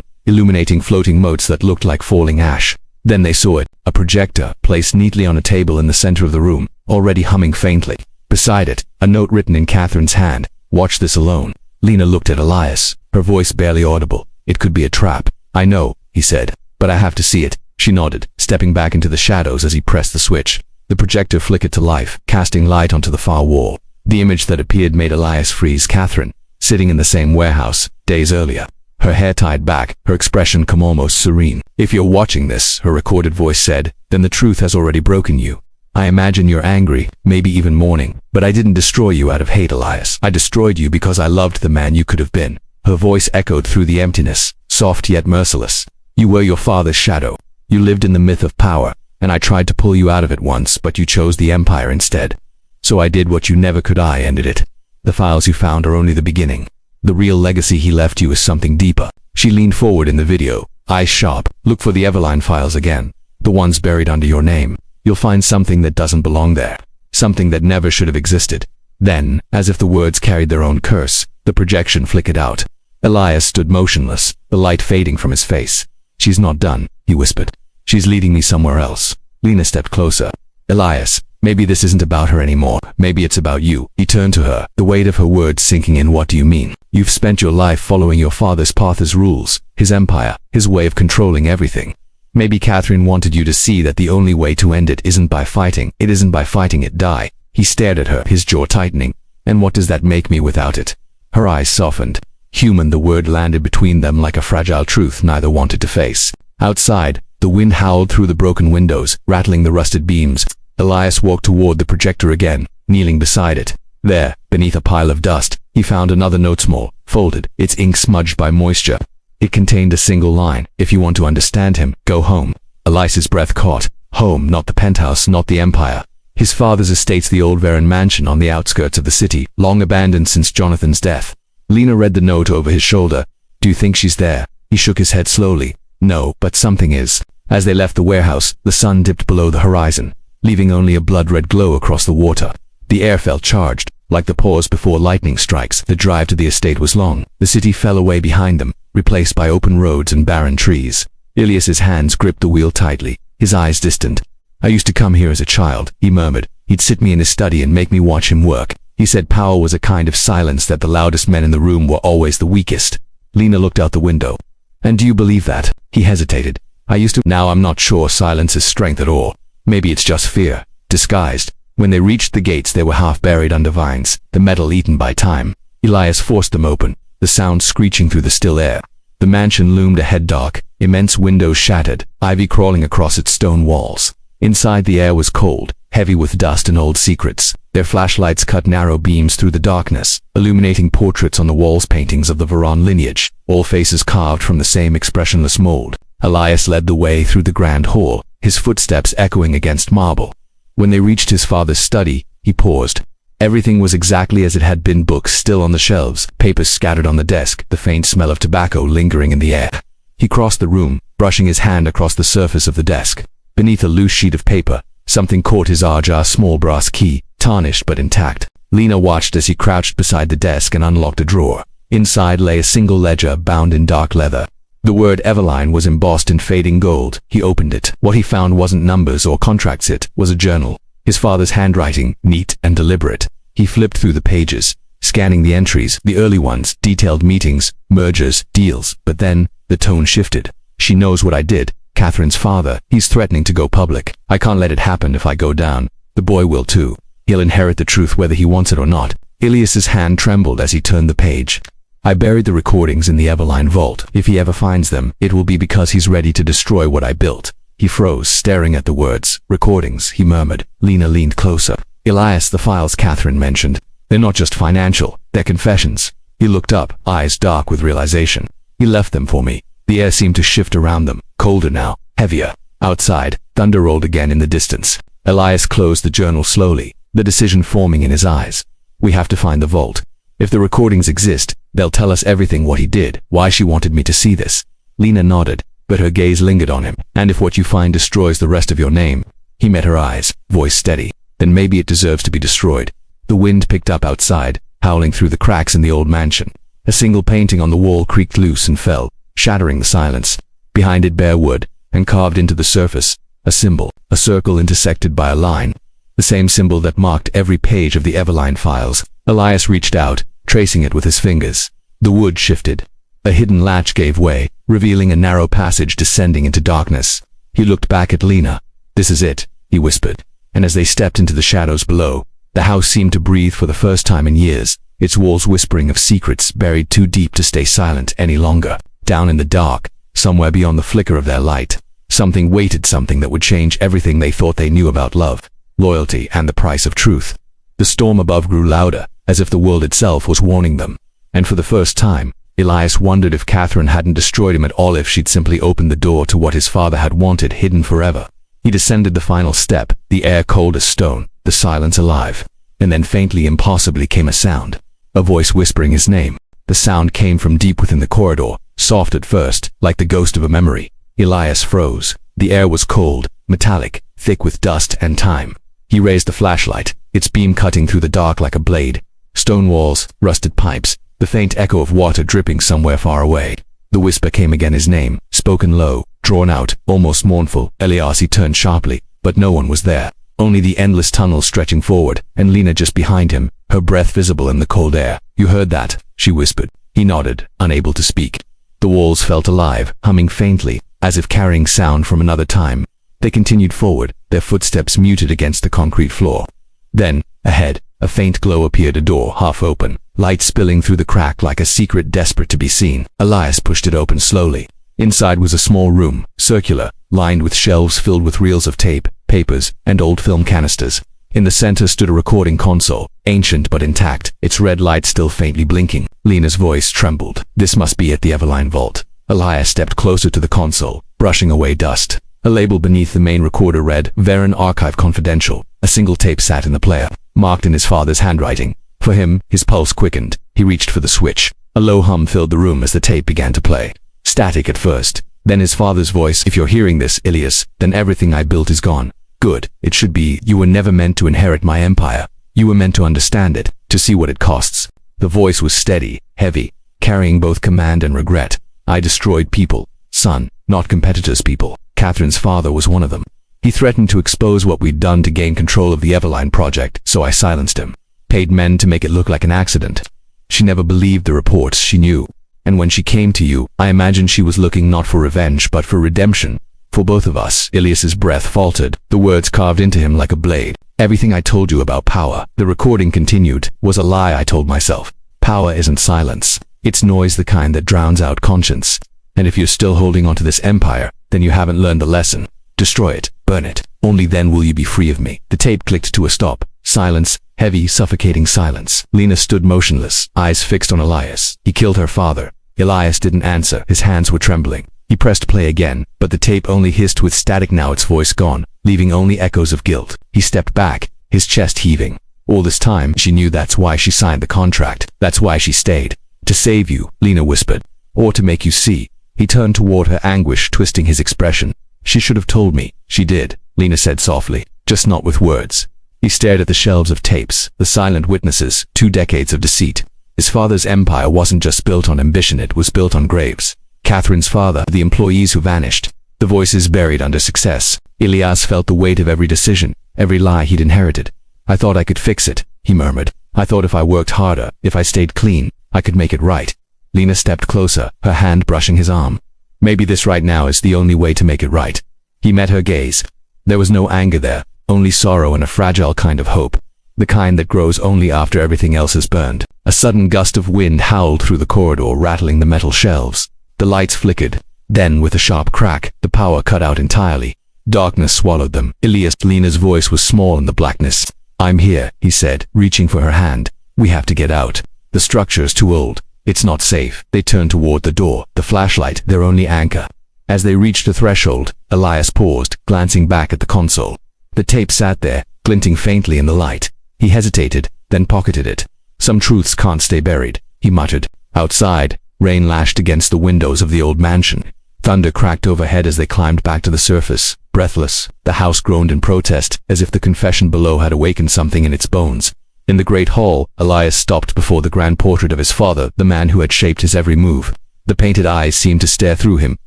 illuminating floating motes that looked like falling ash. Then they saw it, a projector placed neatly on a table in the center of the room, already humming faintly. Beside it, a note written in Catherine's hand. "Watch this alone." Lena looked at Elias, her voice barely audible. "It could be a trap." "I know," he said, "but I have to see it." She nodded, stepping back into the shadows as he pressed the switch. The projector flickered to life, casting light onto the far wall. The image that appeared made Elias freeze. Catherine, sitting in the same warehouse, days earlier. Her hair tied back, her expression calm, almost serene. "If you're watching this," her recorded voice said, "then the truth has already broken you. I imagine you're angry, maybe even mourning, but I didn't destroy you out of hate, Elias. I destroyed you because I loved the man you could have been." Her voice echoed through the emptiness, soft yet merciless. "You were your father's shadow. You lived in the myth of power, and I tried to pull you out of it once, but you chose the empire instead. So I did what you never could. I ended it. The files you found are only the beginning. The real legacy he left you is something deeper." She leaned forward in the video, eyes sharp. "Look for the Everline files again, the ones buried under your name. You'll find something that doesn't belong there, something that never should have existed." Then, as if the words carried their own curse, the projection flickered out. Elias stood motionless, the light fading from his face. "She's not done," he whispered. "She's leading me somewhere else." Lena stepped closer. "Elias, maybe this isn't about her anymore. Maybe it's about you." He turned to her, the weight of her words sinking in. "What do you mean?" You've spent your life following your father's path, his rules, his empire, his way of controlling everything. Maybe Catherine wanted you to see that the only way to end it isn't by fighting it, die. He stared at her, his jaw tightening. And what does that make me without it? Her eyes softened. Human, the word landed between them like a fragile truth neither wanted to face. Outside, the wind howled through the broken windows, rattling the rusted beams. Elias walked toward the projector again, kneeling beside it. There, beneath a pile of dust, he found another note, small, folded, its ink smudged by moisture. It contained a single line: if you want to understand him, go home. Elias's breath caught. Home, not the penthouse, not the empire. His father's estate's the old Varon mansion on the outskirts of the city, long abandoned since Jonathan's death. Lena read the note over his shoulder. Do you think she's there? He shook his head slowly. No, but something is. As they left the warehouse, the sun dipped below the horizon, leaving only a blood-red glow across the water. The air felt charged, like the pause before lightning strikes. The drive to the estate was long. The city fell away behind them, replaced by open roads and barren trees. Ilias's hands gripped the wheel tightly, his eyes distant. I used to come here as a child, he murmured. He'd sit me in his study and make me watch him work. He said power was a kind of silence, that the loudest men in the room were always the weakest. Lena looked out the window. And do you believe that? He hesitated. I used to. Now I'm not sure silence is strength at all. Maybe it's just fear, disguised. When they reached the gates, they were half buried under vines, the metal eaten by time. Elias forced them open, the sound screeching through the still air. The mansion loomed ahead, dark, immense windows shattered, ivy crawling across its stone walls. Inside, the air was cold, heavy with dust and old secrets. Their flashlights cut narrow beams through the darkness, illuminating portraits on the walls, paintings of the Varon lineage, all faces carved from the same expressionless mold. Elias led the way through the grand hall, his footsteps echoing against marble. When they reached his father's study, he paused. Everything was exactly as it had been, books still on the shelves, papers scattered on the desk, the faint smell of tobacco lingering in the air. He crossed the room, brushing his hand across the surface of the desk. Beneath a loose sheet of paper, something caught his eye, a small brass key, tarnished but intact. Lena watched as he crouched beside the desk and unlocked a drawer. Inside lay a single ledger bound in dark leather. The word Eveline was embossed in fading gold. He opened it. What he found wasn't numbers or contracts, it was a journal. His father's handwriting, neat and deliberate. He flipped through the pages, scanning the entries, the early ones, detailed meetings, mergers, deals. But then, the tone shifted. She knows what I did. Catherine's father. He's threatening to go public. I can't let it happen. If I go down, the boy will too. He'll inherit the truth whether he wants it or not. Ilias's hand trembled as he turned the page. I buried the recordings in the Eveline vault. If he ever finds them, it will be because he's ready to destroy what I built. He froze, staring at the words. Recordings, he murmured. Lena leaned closer. Elias, the files Catherine mentioned. They're not just financial, they're confessions. He looked up, eyes dark with realization. He left them for me. The air seemed to shift around them, colder now, heavier. Outside, thunder rolled again in the distance. Elias closed the journal slowly, the decision forming in his eyes. We have to find the vault. If the recordings exist, they'll tell us everything, what he did, why she wanted me to see this. Lena nodded, but her gaze lingered on him. And if what you find destroys the rest of your name? He met her eyes, voice steady. Then maybe it deserves to be destroyed. The wind picked up outside, howling through the cracks in the old mansion. A single painting on the wall creaked loose and fell, shattering the silence. Behind it, bare wood, and carved into the surface, a symbol, a circle intersected by a line. The same symbol that marked every page of the Eveline files. Elias reached out, tracing it with his fingers. The wood shifted. A hidden latch gave way, revealing a narrow passage descending into darkness. He looked back at Lena. This is it, he whispered. And as they stepped into the shadows below, the house seemed to breathe for the first time in years, its walls whispering of secrets buried too deep to stay silent any longer. Down in the dark, somewhere beyond the flicker of their light, something waited, something that would change everything they thought they knew about love, loyalty, and the price of truth. The storm above grew louder, as if the world itself was warning them. And for the first time, Elias wondered if Catherine hadn't destroyed him at all, if she'd simply opened the door to what his father had wanted hidden forever. He descended the final step, the air cold as stone, the silence alive. And then faintly, impossibly, came a sound. A voice whispering his name. The sound came from deep within the corridor, soft at first, like the ghost of a memory. Elias froze. The air was cold, metallic, thick with dust and time. He raised the flashlight, its beam cutting through the dark like a blade. Stone walls, rusted pipes, the faint echo of water dripping somewhere far away. The whisper came again, his name, spoken low, drawn out, almost mournful. Elias, he turned sharply, but no one was there. Only the endless tunnel stretching forward, and Lena just behind him, her breath visible in the cold air. You heard that? She whispered. He nodded, unable to speak. The walls felt alive, humming faintly, as if carrying sound from another time. They continued forward, their footsteps muted against the concrete floor. Then, ahead, a faint glow appeared, a door half open, light spilling through the crack like a secret desperate to be seen. Elias pushed it open slowly. Inside was a small room, circular, lined with shelves filled with reels of tape, papers, and old film canisters. In the center stood a recording console, ancient but intact, its red light still faintly blinking. Lena's voice trembled. This must be at the Everline vault. Elias stepped closer to the console, brushing away dust. A label beneath the main recorder read, Varen Archive Confidential. A single tape sat in the player, marked in his father's handwriting. For him, his pulse quickened. He reached for the switch. A low hum filled the room as the tape began to play. Static at first, then his father's voice, "If you're hearing this, Elias, then everything I built is gone. Good. It should be, you were never meant to inherit my empire. You were meant to understand it, to see what it costs." The voice was steady, heavy, carrying both command and regret. "I destroyed people, son, not competitors' people. Catherine's father was one of them. He threatened to expose what we'd done to gain control of the Everline project, so I silenced him. Paid men to make it look like an accident. She never believed the reports she knew. And when she came to you, I imagined she was looking not for revenge but for redemption. For both of us." Elias's breath faltered, the words carved into him like a blade. "Everything I told you about power," the recording continued, "was a lie I told myself. Power isn't silence. It's noise, the kind that drowns out conscience. And if you're still holding onto this empire, then you haven't learned the lesson. Destroy it, burn it. Only then will you be free of me." The tape clicked to a stop. Silence, heavy, suffocating silence. Lena stood motionless, eyes fixed on Elias. He killed her father. Elias didn't answer, his hands were trembling. He pressed play again, but the tape only hissed with static, now its voice gone, leaving only echoes of guilt. He stepped back, his chest heaving. All this time, she knew that's why she signed the contract. That's why she stayed. "To save you," Lena whispered. "Or to make you see." He turned toward her, anguish twisting his expression. "She should have told me." "She did," Lena said softly, "just not with words." He stared at the shelves of tapes, the silent witnesses, 2 decades of deceit. His father's empire wasn't just built on ambition, it was built on graves. Catherine's father, the employees who vanished, the voices buried under success. Elias felt the weight of every decision, every lie he'd inherited. "I thought I could fix it," he murmured. "I thought if I worked harder, if I stayed clean, I could make it right." Lena stepped closer, her hand brushing his arm. "Maybe this right now is the only way to make it right." He met her gaze. There was no anger there, only sorrow and a fragile kind of hope. The kind that grows only after everything else is burned. A sudden gust of wind howled through the corridor, rattling the metal shelves. The lights flickered. Then, with a sharp crack, the power cut out entirely. Darkness swallowed them. Lena's voice was small in the blackness. "I'm here," he said, reaching for her hand. "We have to get out. The structure's too old. It's not safe." They turned toward the door, the flashlight, their only anchor. As they reached the threshold, Elias paused, glancing back at the console. The tape sat there, glinting faintly in the light. He hesitated, then pocketed it. "Some truths can't stay buried," he muttered. Outside, rain lashed against the windows of the old mansion. Thunder cracked overhead as they climbed back to the surface. Breathless, the house groaned in protest, as if the confession below had awakened something in its bones. In the great hall, Elias stopped before the grand portrait of his father, the man who had shaped his every move. The painted eyes seemed to stare through him,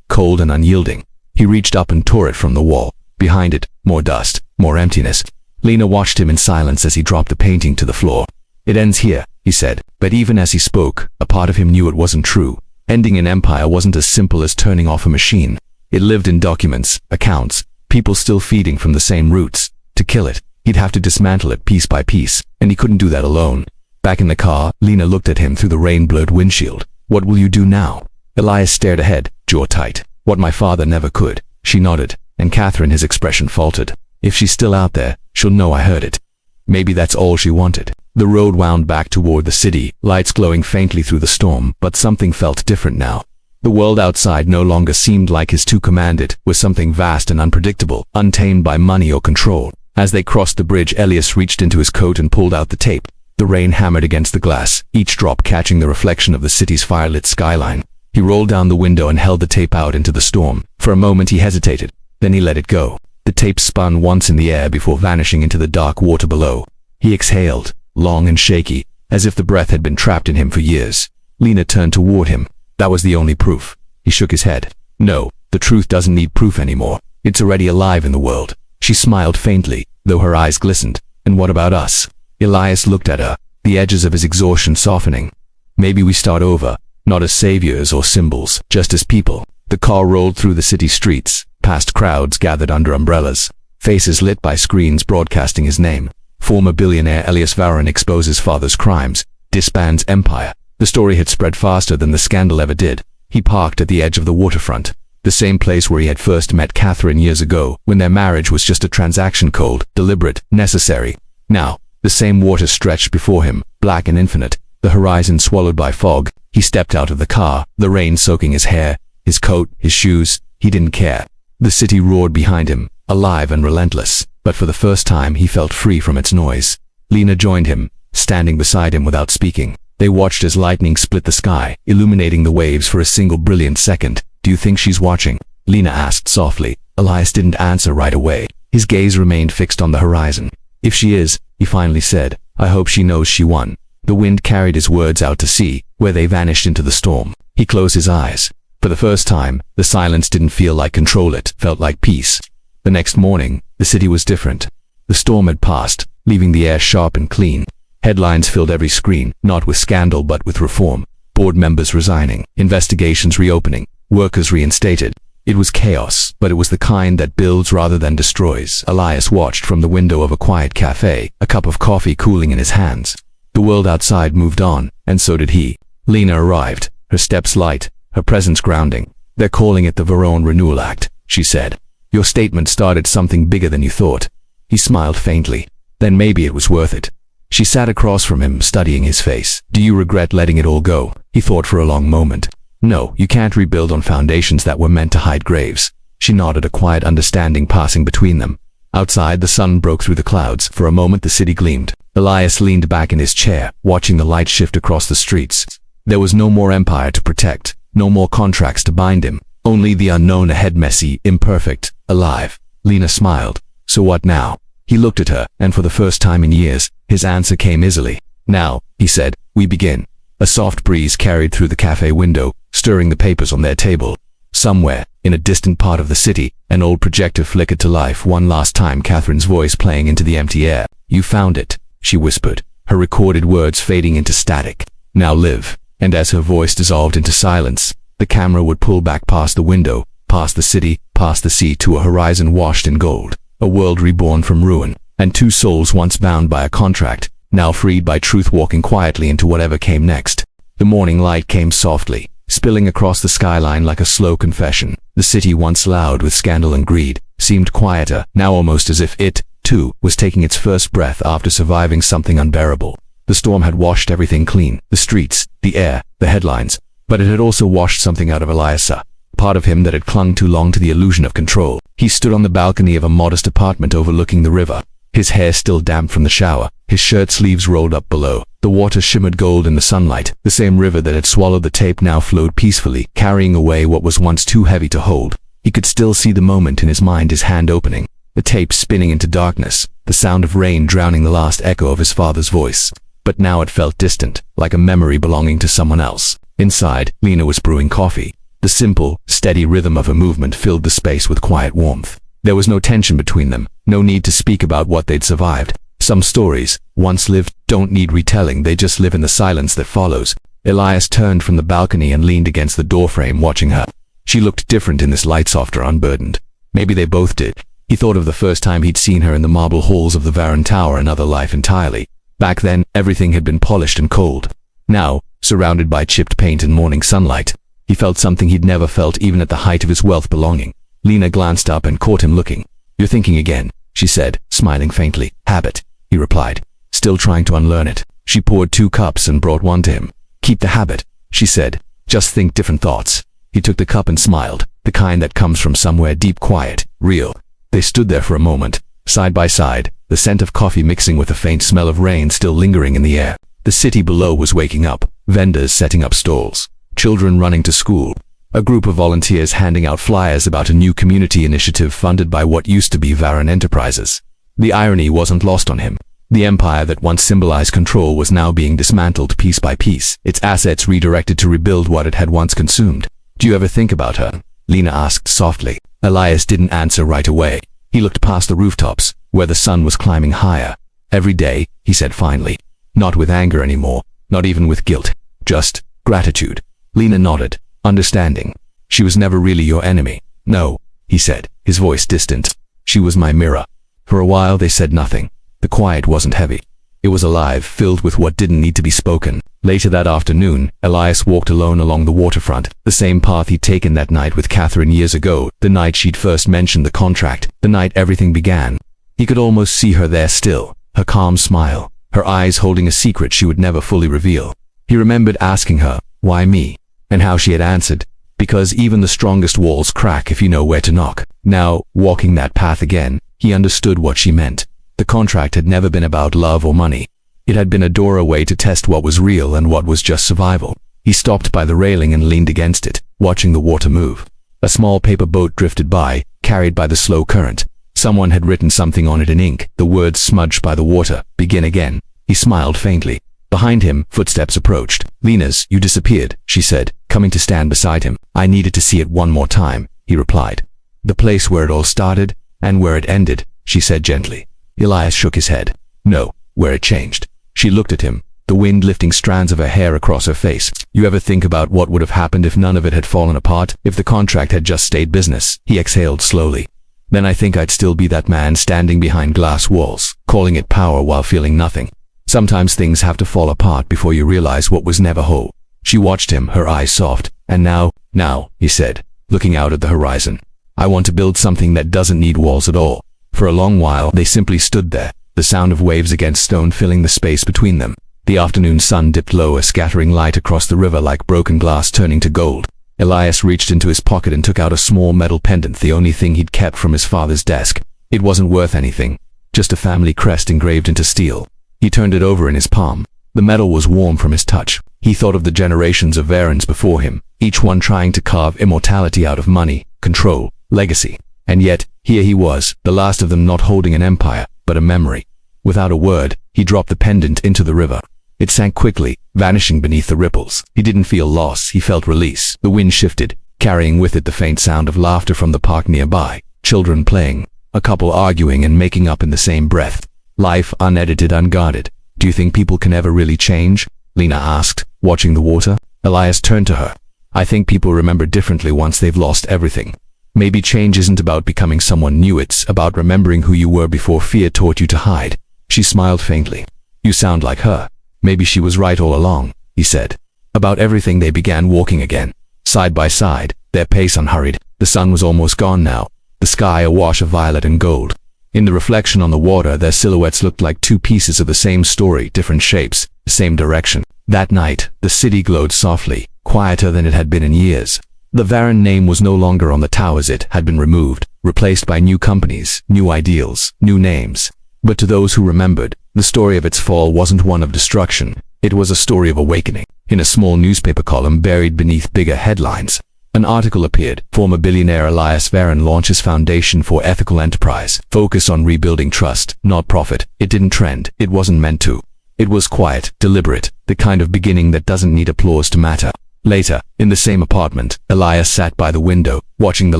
cold and unyielding. He reached up and tore it from the wall. Behind it, more dust, more emptiness. Lena watched him in silence as he dropped the painting to the floor. "It ends here," he said. But even as he spoke, a part of him knew it wasn't true. Ending an empire wasn't as simple as turning off a machine. It lived in documents, accounts, people still feeding from the same roots. To kill it, he'd have to dismantle it piece by piece, and he couldn't do that alone. Back in the car, Lena looked at him through the rain-blurred windshield. "What will you do now?" Elias stared ahead, jaw tight. "What my father never could." She nodded, and Catherine, his expression faltered. "If she's still out there, she'll know I heard it." Maybe that's all she wanted. The road wound back toward the city, lights glowing faintly through the storm, but something felt different now. The world outside no longer seemed like his to command it, was something vast and unpredictable, untamed by money or control. As they crossed the bridge, Elias reached into his coat and pulled out the tape. The rain hammered against the glass, each drop catching the reflection of the city's firelit skyline. He rolled down the window and held the tape out into the storm. For a moment he hesitated, then he let it go. The tape spun once in the air before vanishing into the dark water below. He exhaled, long and shaky, as if the breath had been trapped in him for years. Lena turned toward him. That was the only proof. He shook his head. "No, the truth doesn't need proof anymore. It's already alive in the world." She smiled faintly, though her eyes glistened. "And what about us?" Elias looked at her, the edges of his exhaustion softening. "Maybe we start over, not as saviors or symbols, just as people. The car rolled through the city streets, past crowds gathered under umbrellas, faces lit by screens broadcasting his name. Former billionaire Elias Varon exposes father's crimes, disbands empire. The story had spread faster than the scandal ever did. He parked at the edge of the waterfront, the same place where he had first met Catherine years ago, when their marriage was just a transaction, cold, deliberate, necessary. Now, the same water stretched before him, black and infinite, the horizon swallowed by fog. He stepped out of the car, the rain soaking his hair, his coat, his shoes. He didn't care. The city roared behind him, alive and relentless, but for the first time he felt free from its noise. Lena joined him, standing beside him without speaking. They watched as lightning split the sky, illuminating the waves for a single brilliant second. "Do you think she's watching?" Lena asked softly. Elias didn't answer right away. His gaze remained fixed on the horizon. "If she is," he finally said, "I hope she knows she won." The wind carried his words out to sea, where they vanished into the storm. He closed his eyes. For the first time, the silence didn't feel like control, it felt like peace. The next morning, the city was different. The storm had passed, leaving the air sharp and clean. Headlines filled every screen, not with scandal but with reform. Board members resigning, investigations reopening, workers reinstated. It was chaos, but it was the kind that builds rather than destroys. Elias watched from the window of a quiet cafe, a cup of coffee cooling in his hands. The world outside moved on, and so did he. Lena arrived, her steps light, her presence grounding. "They're calling it the Varon Renewal Act," she said. "Your statement started something bigger than you thought." He smiled faintly. "Then maybe it was worth it." She sat across from him, studying his face. "Do you regret letting it all go?" He thought for a long moment. "No, you can't rebuild on foundations that were meant to hide graves." She nodded, a quiet understanding passing between them. Outside, the sun broke through the clouds. For a moment the city gleamed. Elias leaned back in his chair, watching the light shift across the streets. There was no more empire to protect, no more contracts to bind him. Only the unknown ahead, messy, imperfect, alive. Lena smiled. "So what now?" He looked at her, and for the first time in years, his answer came easily. "Now," he said, "we begin." A soft breeze carried through the cafe window, stirring the papers on their table. Somewhere, in a distant part of the city, an old projector flickered to life one last time, Catherine's voice playing into the empty air. "You found it," she whispered, her recorded words fading into static. "Now live." And as her voice dissolved into silence, the camera would pull back past the window, past the city, past the sea, to a horizon washed in gold. A world reborn from ruin, and two souls once bound by a contract, now freed by truth, walking quietly into whatever came next. The morning light came softly, spilling across the skyline like a slow confession. The city, once loud with scandal and greed, seemed quieter, now almost as if it, too, was taking its first breath after surviving something unbearable. The storm had washed everything clean, the streets, the air, the headlines, but it had also washed something out of Elias, part of him that had clung too long to the illusion of control. He stood on the balcony of a modest apartment overlooking the river, his hair still damp from the shower, his shirt sleeves rolled up below. The water shimmered gold in the sunlight. The same river that had swallowed the tape now flowed peacefully, carrying away what was once too heavy to hold. He could still see the moment in his mind, his hand opening, the tape spinning into darkness, the sound of rain drowning the last echo of his father's voice. But now it felt distant, like a memory belonging to someone else. Inside, Lena was brewing coffee. The simple, steady rhythm of her movement filled the space with quiet warmth. There was no tension between them, no need to speak about what they'd survived. Some stories, once lived, don't need retelling, they just live in the silence that follows. Elias turned from the balcony and leaned against the doorframe, watching her. She looked different in this light, softer, unburdened. Maybe they both did. He thought of the first time he'd seen her in the marble halls of the Varon Tower, another life entirely. Back then, everything had been polished and cold. Now, surrounded by chipped paint and morning sunlight, he felt something he'd never felt even at the height of his wealth, belonging. Lena glanced up and caught him looking. "You're thinking again," she said, smiling faintly. "Habit," he replied, still trying to unlearn it. She poured 2 cups and brought one to him. "Keep the habit," she said. "Just think different thoughts." He took the cup and smiled, the kind that comes from somewhere deep, quiet, real. They stood there for a moment, side by side, the scent of coffee mixing with the faint smell of rain still lingering in the air. The city below was waking up, vendors setting up stalls, children running to school, a group of volunteers handing out flyers about a new community initiative funded by what used to be Varon Enterprises. The irony wasn't lost on him. The empire that once symbolized control was now being dismantled piece by piece, its assets redirected to rebuild what it had once consumed. "Do you ever think about her?" Lena asked softly. Elias didn't answer right away. He looked past the rooftops, where the sun was climbing higher. "Every day," he said finally. Not with anger anymore, not even with guilt, just gratitude. Lena nodded, understanding. She was never really your enemy. No, he said, his voice distant. She was my mirror. For a while they said nothing. The quiet wasn't heavy. It was alive, filled with what didn't need to be spoken. Later that afternoon, Elias walked alone along the waterfront, the same path he'd taken that night with Catherine years ago, the night she'd first mentioned the contract, the night everything began. He could almost see her there still, her calm smile, her eyes holding a secret she would never fully reveal. He remembered asking her, "Why me?" and how she had answered, "Because even the strongest walls crack if you know where to knock." Now, walking that path again, he understood what she meant. The contract had never been about love or money. It had been a doorway to test what was real and what was just survival. He stopped by the railing and leaned against it, watching the water move. A small paper boat drifted by, carried by the slow current. Someone had written something on it in ink, the words smudged by the water, "Begin again." He smiled faintly. Behind him, footsteps approached. "Lena's, you disappeared," she said, coming to stand beside him. "I needed to see it one more time," he replied. "The place where it all started, and where it ended," she said gently. Elias shook his head. "No, where it changed." She looked at him, the wind lifting strands of her hair across her face. "You ever think about what would have happened if none of it had fallen apart, if the contract had just stayed business?" He exhaled slowly. "Then I think I'd still be that man standing behind glass walls, calling it power while feeling nothing. Sometimes things have to fall apart before you realize what was never whole." She watched him, her eyes soft. "And now, he said, looking out at the horizon, "I want to build something that doesn't need walls at all." For a long while, they simply stood there, the sound of waves against stone filling the space between them. The afternoon sun dipped lower, scattering light across the river like broken glass turning to gold. Elias reached into his pocket and took out a small metal pendant, the only thing he'd kept from his father's desk. It wasn't worth anything, just a family crest engraved into steel. He turned it over in his palm. The metal was warm from his touch. He thought of the generations of heroines before him, each one trying to carve immortality out of money, control, legacy. And yet, here he was, the last of them, not holding an empire, but a memory. Without a word, he dropped the pendant into the river. It sank quickly, vanishing beneath the ripples. He didn't feel loss, he felt release. The wind shifted, carrying with it the faint sound of laughter from the park nearby. Children playing, a couple arguing and making up in the same breath. Life unedited, unguarded. "Do you think people can ever really change?" Lena asked, watching the water. Elias turned to her. "I think people remember differently once they've lost everything. Maybe change isn't about becoming someone new, it's about remembering who you were before fear taught you to hide." She smiled faintly. "You sound like her." "Maybe she was right all along," he said. About everything they began walking again, side by side, their pace unhurried. The sun was almost gone now, the sky awash of violet and gold. In the reflection on the water, their silhouettes looked like two pieces of the same story, different shapes, the same direction. That night, the city glowed softly, quieter than it had been in years. The Varan name was no longer on the towers, it had been removed, replaced by new companies, new ideals, new names. But to those who remembered, the story of its fall wasn't one of destruction, it was a story of awakening. In a small newspaper column buried beneath bigger headlines, an article appeared. Former billionaire Elias Varan launches Foundation for Ethical Enterprise, focus on rebuilding trust, not profit. It didn't trend, it wasn't meant to. It was quiet, deliberate, the kind of beginning that doesn't need applause to matter. Later, in the same apartment, Elias sat by the window, watching the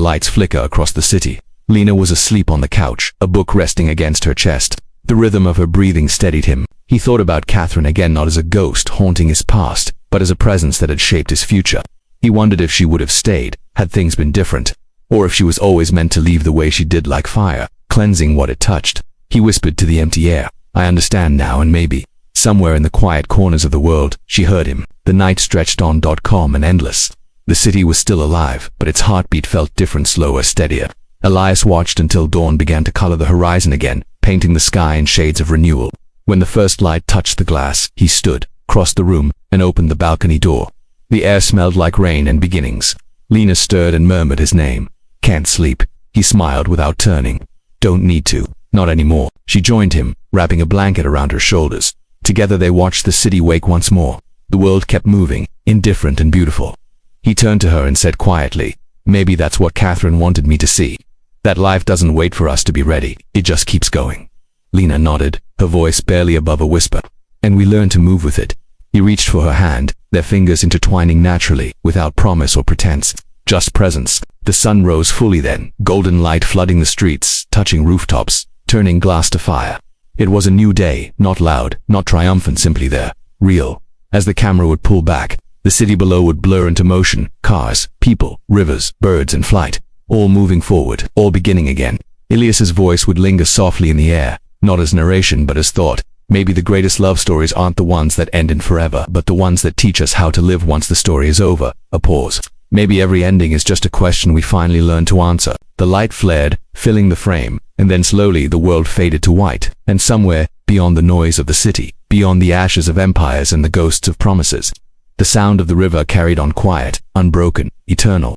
lights flicker across the city. Lena was asleep on the couch, a book resting against her chest. The rhythm of her breathing steadied him. He thought about Catherine again, not as a ghost haunting his past, but as a presence that had shaped his future. He wondered if she would have stayed, had things been different, or if she was always meant to leave the way she did, like fire, cleansing what it touched. He whispered to the empty air, "I understand now," and maybe, somewhere in the quiet corners of the world, she heard him. The night stretched on, calm and endless. The city was still alive, but its heartbeat felt different, slower, steadier. Elias watched until dawn began to color the horizon again, painting the sky in shades of renewal. When the first light touched the glass, he stood, crossed the room, and opened the balcony door. The air smelled like rain and beginnings. Lena stirred and murmured his name. "Can't sleep." He smiled without turning. "Don't need to. Not anymore." She joined him, wrapping a blanket around her shoulders. Together they watched the city wake once more. The world kept moving, indifferent and beautiful. He turned to her and said quietly, "Maybe that's what Catherine wanted me to see. That life doesn't wait for us to be ready, it just keeps going." Lena nodded, her voice barely above a whisper. "And we learn to move with it." He reached for her hand, their fingers intertwining naturally, without promise or pretense, just presence. The sun rose fully then, golden light flooding the streets, touching rooftops, turning glass to fire. It was a new day, not loud, not triumphant, simply there, real. As the camera would pull back, The city below would blur into motion, cars, people, rivers, birds in flight, all moving forward, all beginning again. Ilias's voice would linger softly in the air, not as narration but as thought. Maybe the greatest love stories aren't the ones that end in forever, but the ones that teach us how to live once the story is over. A pause. Maybe every ending is just a question we finally learn to answer. The light flared, filling the frame, and then slowly the world faded to white. And somewhere, beyond the noise of the city, beyond the ashes of empires and the ghosts of promises, the sound of the river carried on quiet, unbroken, eternal.